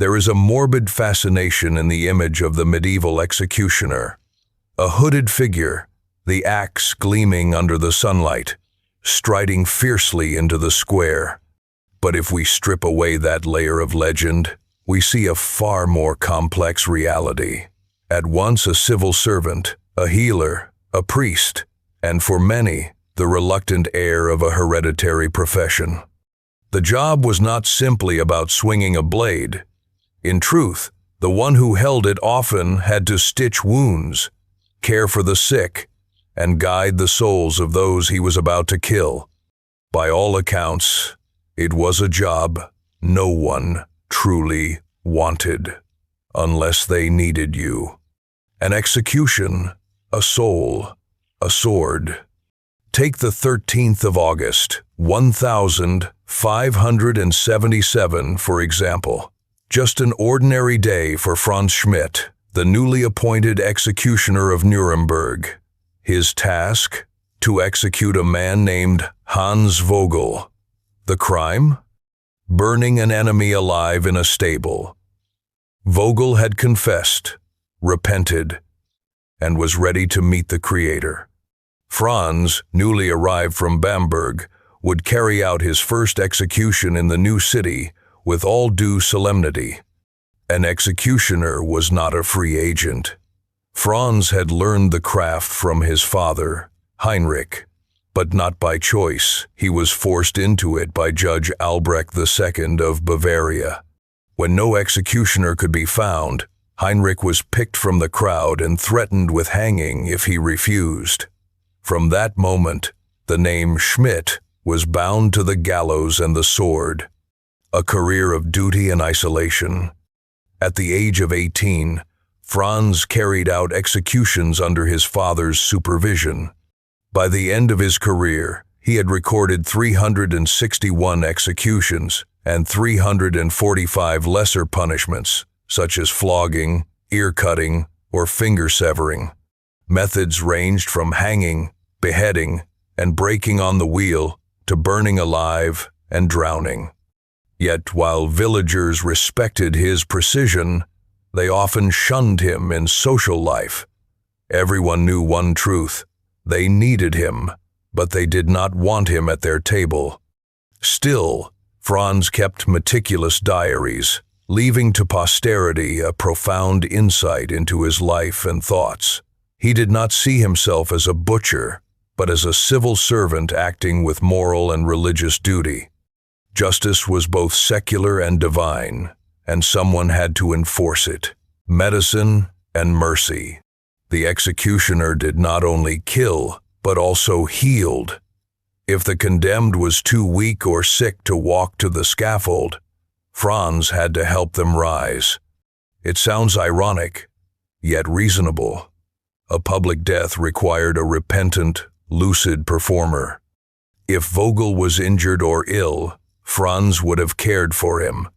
There is a morbid fascination in the image of the medieval executioner. A hooded figure, the axe gleaming under the sunlight, striding fiercely into the square. But if we strip away that layer of legend, we see a far more complex reality. At once a civil servant, a healer, a priest, and for many, the reluctant heir of a hereditary profession. The job was not simply about swinging a blade. In truth, the one who held it often had to stitch wounds, care for the sick, and guide the souls of those he was about to kill. By all accounts, it was a job no one truly wanted, unless they needed you. An execution, a soul, a sword. Take the 13th of August, 1577, for example. Just an ordinary day for Franz Schmidt, the newly appointed executioner of Nuremberg. His task? To execute a man named Hans Vogel. The crime? Burning an enemy alive in a stable. Vogel had confessed, repented, and was ready to meet the Creator. Franz, newly arrived from Bamberg, would carry out his first execution in the new city with all due solemnity. An executioner was not a free agent. Franz had learned the craft from his father, Heinrich, but not by choice. He was forced into it by Judge Albrecht II of Bavaria. When no executioner could be found, Heinrich was picked from the crowd and threatened with hanging if he refused. From that moment, the name Schmidt was bound to the gallows and the sword. A career of duty and isolation. At the age of 18, Franz carried out executions under his father's supervision. By the end of his career, he had recorded 361 executions and 345 lesser punishments, such as flogging, ear-cutting, or finger-severing. Methods ranged from hanging, beheading, and breaking on the wheel to burning alive and drowning. Yet while villagers respected his precision, they often shunned him in social life. Everyone knew one truth: they needed him, but they did not want him at their table. Still, Franz kept meticulous diaries, leaving to posterity a profound insight into his life and thoughts. He did not see himself as a butcher, but as a civil servant acting with moral and religious duty. Justice was both secular and divine, and someone had to enforce it. Medicine and mercy. The executioner did not only kill, but also healed. If the condemned was too weak or sick to walk to the scaffold, Franz had to help them rise. It sounds ironic, yet reasonable. A public death required a repentant, lucid performer. If Vogel was injured or ill, Franz would have cared for him.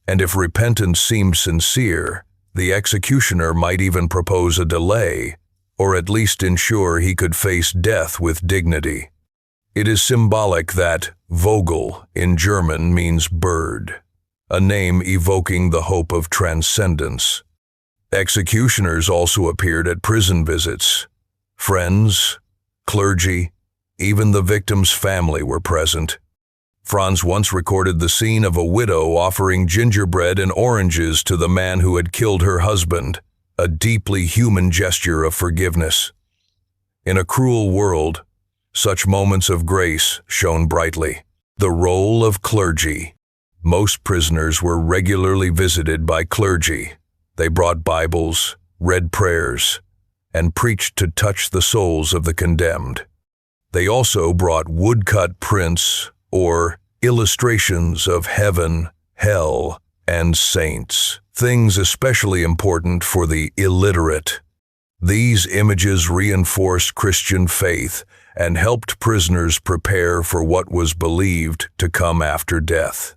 And if repentance seemed sincere, the executioner might even propose a delay, or at least ensure he could face death with dignity. It is symbolic that Vogel in German means bird, a name evoking the hope of transcendence. Executioners also appeared at prison visits. Friends, clergy, even the victim's family were present. Franz once recorded the scene of a widow offering gingerbread and oranges to the man who had killed her husband, a deeply human gesture of forgiveness. In a cruel world, such moments of grace shone brightly. The role of clergy. Most prisoners were regularly visited by clergy. They brought Bibles, read prayers, and preached to touch the souls of the condemned. They also brought woodcut prints or illustrations of heaven, hell, and saints, things especially important for the illiterate. These images reinforced Christian faith and helped prisoners prepare for what was believed to come after death.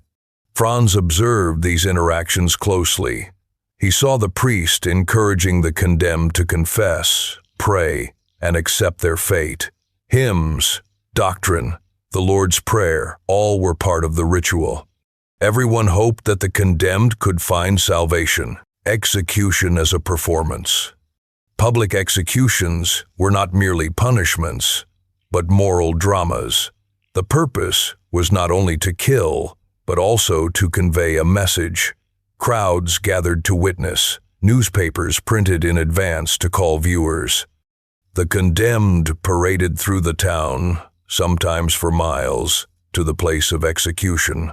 Franz observed these interactions closely. He saw the priest encouraging the condemned to confess, pray, and accept their fate. Hymns, doctrine, the Lord's Prayer, all were part of the ritual. Everyone hoped that the condemned could find salvation. Execution as a performance. Public executions were not merely punishments, but moral dramas. The purpose was not only to kill, but also to convey a message. Crowds gathered to witness, newspapers printed in advance to call viewers. The condemned paraded through the town, sometimes for miles, to the place of execution.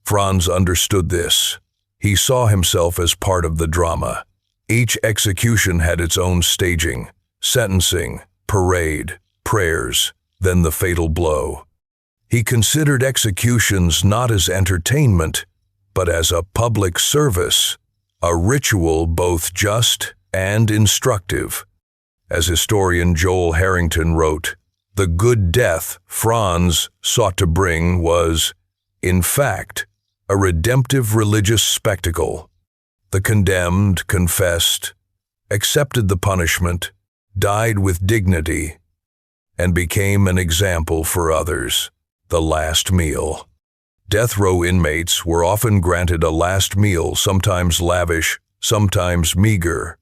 Franz understood this. He saw himself as part of the drama. Each execution had its own staging, sentencing, parade, prayers, then the fatal blow. He considered executions not as entertainment, but as a public service, a ritual both just and instructive. As historian Joel Harrington wrote, "The good death Franz sought to bring was, in fact, a redemptive religious spectacle. The condemned confessed, accepted the punishment, died with dignity, and became an example for others. The last meal." Death row inmates were often granted a last meal, sometimes lavish, sometimes meager.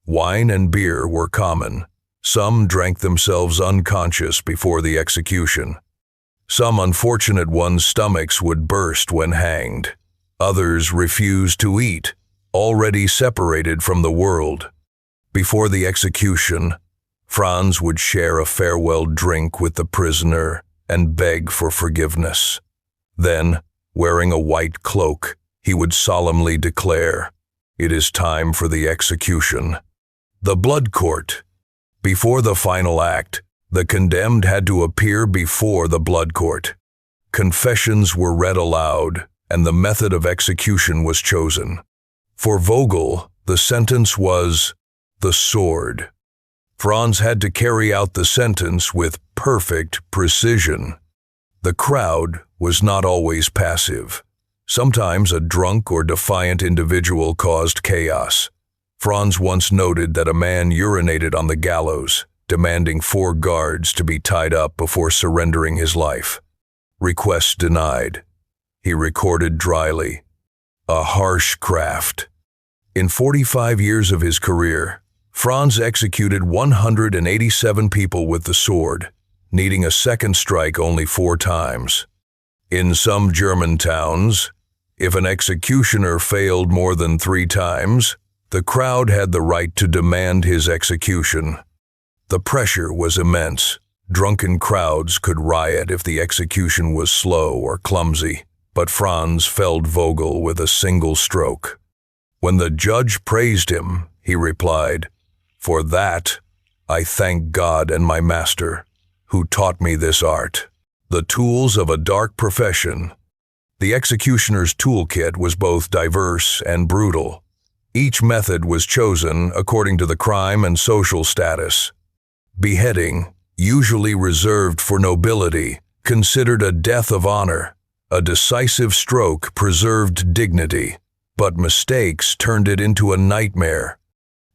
Wine and beer were common. Some drank themselves unconscious before the execution. Some unfortunate ones' stomachs would burst when hanged. Others refused to eat, already separated from the world. Before the execution, Franz would share a farewell drink with the prisoner and beg for forgiveness. Then, wearing a white cloak, he would solemnly declare, "It is time for the execution." The blood court. Before the final act, the condemned had to appear before the blood court. Confessions were read aloud, and the method of execution was chosen. For Vogel, the sentence was the sword. Franz had to carry out the sentence with perfect precision. The crowd was not always passive. Sometimes a drunk or defiant individual caused chaos. Franz once noted that a man urinated on the gallows, demanding 4 guards to be tied up before surrendering his life. Request denied. He recorded dryly, "A harsh craft." In 45 years of his career, Franz executed 187 people with the sword, needing a second strike only 4 times. In some German towns, if an executioner failed more than 3 times, the crowd had the right to demand his execution. The pressure was immense. Drunken crowds could riot if the execution was slow or clumsy, but Franz felled Vogel with a single stroke. When the judge praised him, he replied, "For that, I thank God and my master, who taught me this art." The tools of a dark profession. The executioner's toolkit was both diverse and brutal. Each method was chosen according to the crime and social status. Beheading, usually reserved for nobility, considered a death of honor. A decisive stroke preserved dignity, but mistakes turned it into a nightmare.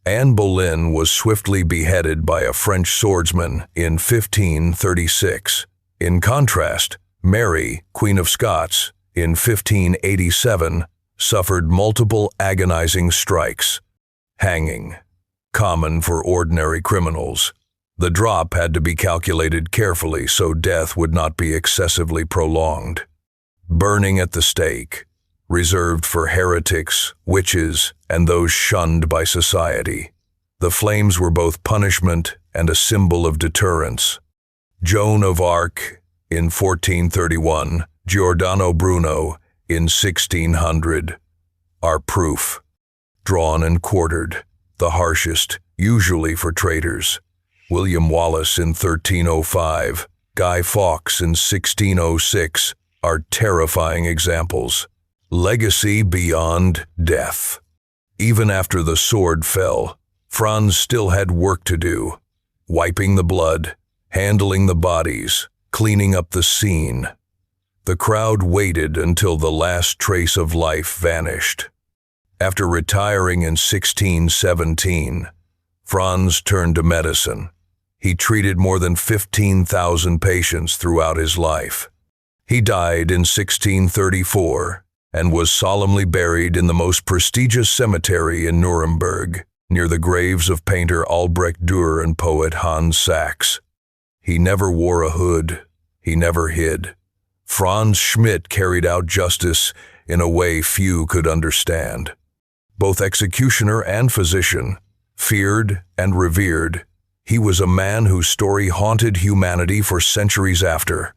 Anne Boleyn was swiftly beheaded by a French swordsman in 1536. In contrast, Mary, Queen of Scots, in 1587, suffered multiple agonizing strikes. Hanging, common for ordinary criminals. The drop had to be calculated carefully so death would not be excessively prolonged. Burning at the stake, reserved for heretics, witches, and those shunned by society. The flames were both punishment and a symbol of deterrence. Joan of Arc in 1431, Giordano Bruno in 1600, are proof. Drawn and quartered, the harshest, usually for traitors. William Wallace in 1305, Guy Fawkes in 1606 are terrifying examples. Legacy beyond death. Even after the sword fell, Franz still had work to do. Wiping the blood, handling the bodies, cleaning up the scene. The crowd waited until the last trace of life vanished. After retiring in 1617, Franz turned to medicine. He treated more than 15,000 patients throughout his life. He died in 1634, and was solemnly buried in the most prestigious cemetery in Nuremberg, near the graves of painter Albrecht Dürer and poet Hans Sachs. He never wore a hood. He never hid. Franz Schmidt carried out justice in a way few could understand. Both executioner and physician, feared and revered, he was a man whose story haunted humanity for centuries after.